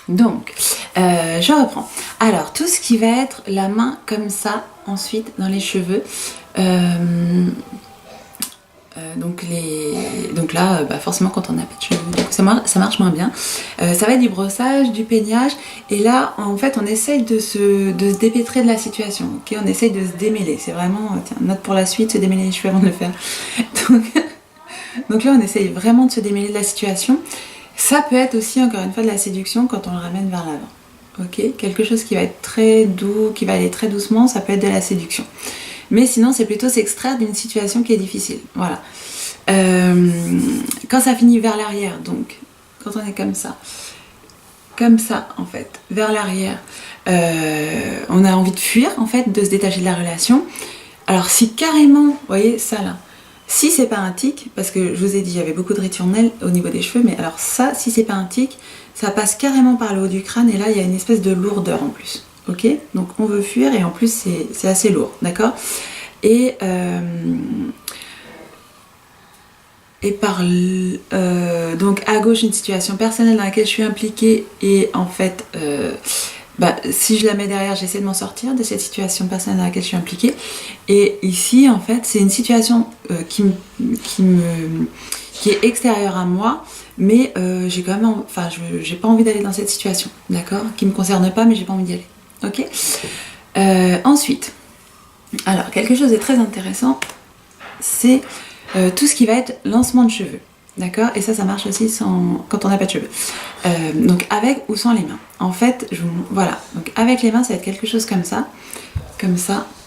Donc, je reprends. Alors, tout ce qui va être la main comme ça, ensuite dans les cheveux. Donc là, forcément, quand on n'a pas de cheveux, donc ça marche moins bien. Ça va être du brossage, du peignage. Et là, en fait, on essaye de se dépêtrer de la situation. Okay, on essaye de se démêler. C'est vraiment, tiens, note pour la suite, se démêler les cheveux avant de le faire. Donc là, on essaye vraiment de se démêler de la situation. Ça peut être aussi, encore une fois, de la séduction quand on le ramène vers l'avant. Ok, quelque chose qui va être très doux, qui va aller très doucement, ça peut être de la séduction. Mais sinon, c'est plutôt s'extraire d'une situation qui est difficile. Voilà. Quand ça finit vers l'arrière, donc, quand on est comme ça en fait, vers l'arrière, on a envie de fuir, en fait, de se détacher de la relation. Alors, si carrément, vous voyez, ça là, si c'est pas un tic, parce que je vous ai dit, il y avait beaucoup de ritournelles au niveau des cheveux, mais alors ça, si c'est pas un tic, ça passe carrément par le haut du crâne, et là, il y a une espèce de lourdeur en plus. Ok, donc on veut fuir et en plus c'est assez lourd, d'accord. Et donc à gauche une situation personnelle dans laquelle je suis impliquée et en fait si je la mets derrière, j'essaie de m'en sortir de cette situation personnelle dans laquelle je suis impliquée. Et ici en fait c'est une situation qui est extérieure à moi, mais j'ai quand même, j'ai pas envie d'aller dans cette situation, d'accord, qui me concerne pas, mais j'ai pas envie d'y aller. Ok. Ensuite, alors quelque chose de très intéressant, c'est tout ce qui va être lancement de cheveux, d'accord. Et ça marche aussi quand on n'a pas de cheveux, donc avec ou sans les mains. En fait, voilà. Donc avec les mains, ça va être quelque chose comme ça.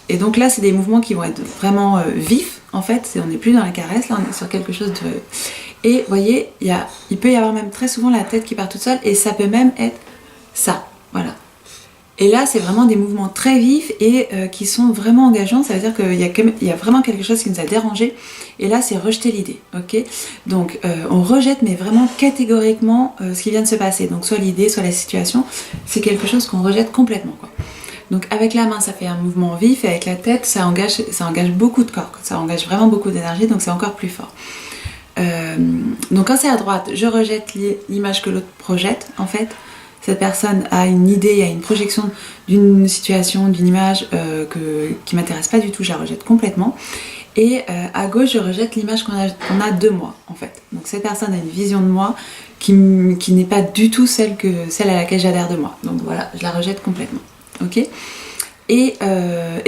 Et donc là, c'est des mouvements qui vont être vraiment vifs. En fait, on n'est plus dans la caresse, là, on est sur quelque chose de. Et vous voyez, il peut y avoir même très souvent la tête qui part toute seule, et ça peut même être ça, voilà. Et là, c'est vraiment des mouvements très vifs et qui sont vraiment engageants. Ça veut dire qu'il y a vraiment quelque chose qui nous a dérangé. Et là, c'est rejeter l'idée. Ok. Donc, on rejette, mais vraiment catégoriquement, ce qui vient de se passer. Donc, soit l'idée, soit la situation. C'est quelque chose qu'on rejette complètement, quoi. Donc, avec la main, ça fait un mouvement vif. Et avec la tête, ça engage beaucoup de corps. Ça engage vraiment beaucoup d'énergie. Donc, c'est encore plus fort. Donc, quand c'est à droite, je rejette l'image que l'autre projette, en fait. Cette personne a une idée, a une projection d'une situation, d'une image qui m'intéresse pas du tout, je la rejette complètement. Et à gauche, je rejette l'image qu'on a de moi, en fait. Donc cette personne a une vision de moi qui n'est pas du tout celle à laquelle j'adhère de moi. Donc voilà, je la rejette complètement. Ok. Et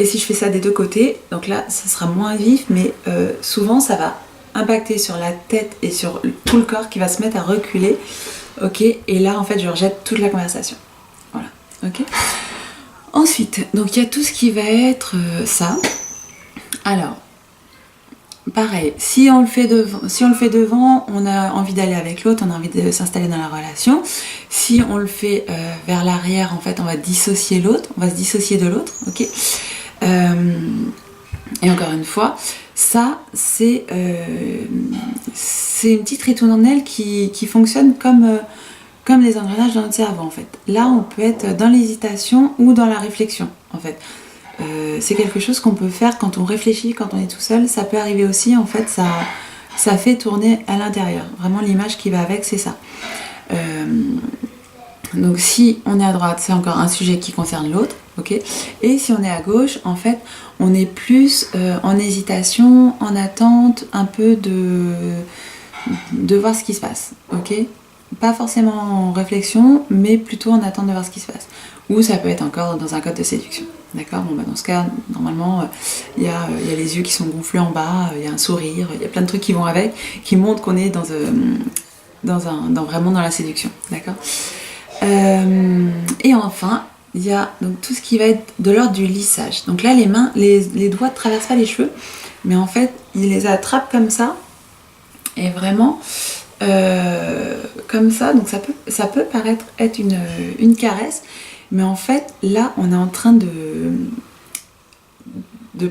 si je fais ça des deux côtés, donc là, ça sera moins vif, mais souvent, ça va impacter sur la tête et sur tout le corps qui va se mettre à reculer. Ok, et là en fait je rejette toute la conversation. Voilà, ok. Ensuite, donc il y a tout ce qui va être ça. Alors, pareil, si on le fait devant, on a envie d'aller avec l'autre, on a envie de s'installer dans la relation. Si on le fait vers l'arrière, en fait, on va dissocier l'autre, on va se dissocier de l'autre, ok. Et encore une fois, ça, c'est une petite ritournelle qui fonctionne comme les engrenages dans notre cerveau, en fait. Là, on peut être dans l'hésitation ou dans la réflexion, en fait. C'est quelque chose qu'on peut faire quand on réfléchit, quand on est tout seul. Ça peut arriver aussi, en fait, ça fait tourner à l'intérieur. Vraiment, l'image qui va avec, c'est ça. Donc, si on est à droite, c'est encore un sujet qui concerne l'autre. Ok. Et si on est à gauche, en fait, on est plus en hésitation, en attente, un peu de voir ce qui se passe. Ok. Pas forcément en réflexion, mais plutôt en attente de voir ce qui se passe. Ou ça peut être encore dans un code de séduction. D'accord. Bon, dans ce cas, normalement, il y a les yeux qui sont gonflés en bas, il y a un sourire, il y a plein de trucs qui vont avec, qui montrent qu'on est vraiment dans la séduction. D'accord. Et enfin, il y a donc tout ce qui va être de l'ordre du lissage. Donc là, les mains, les doigts ne traversent pas les cheveux, mais en fait, ils les attrapent comme ça, et vraiment comme ça. Donc ça peut paraître être une caresse, mais en fait, là, on est en train de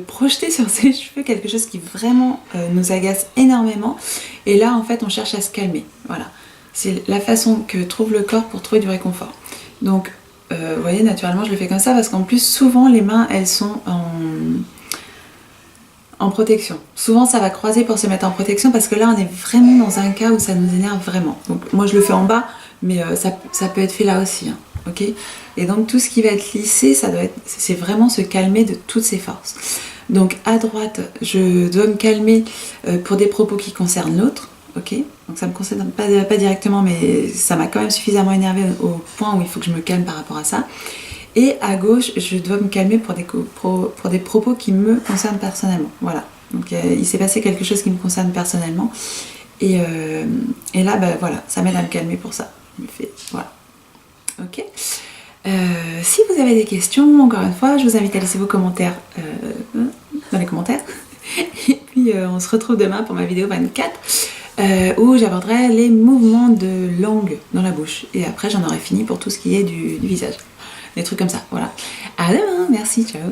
projeter sur ses cheveux quelque chose qui vraiment nous agace énormément. Et là, en fait, on cherche à se calmer. Voilà. C'est la façon que trouve le corps pour trouver du réconfort. Donc, vous voyez, naturellement, je le fais comme ça parce qu'en plus, souvent, les mains, elles sont en protection. Souvent, ça va croiser pour se mettre en protection parce que là, on est vraiment dans un cas où ça nous énerve vraiment. Donc, moi, je le fais en bas mais ça peut être fait là aussi, hein, ok. Et donc tout ce qui va être lissé, c'est vraiment se calmer de toutes ses forces. Donc à droite, je dois me calmer pour des propos qui concernent l'autre, ok. Donc ça me concerne pas directement, mais ça m'a quand même suffisamment énervé au point où il faut que je me calme par rapport à ça. Et à gauche, je dois me calmer pour des propos qui me concernent personnellement. Voilà. Donc il s'est passé quelque chose qui me concerne personnellement. Et là, bah, voilà, ça m'aide à me calmer pour ça. Voilà. Ok. Si vous avez des questions, encore une fois, je vous invite à laisser vos commentaires dans les commentaires. Et puis on se retrouve demain pour ma vidéo 24 où j'aborderai les mouvements de langue dans la bouche. Et après, j'en aurai fini pour tout ce qui est du visage. Des trucs comme ça, voilà. À demain, merci, ciao.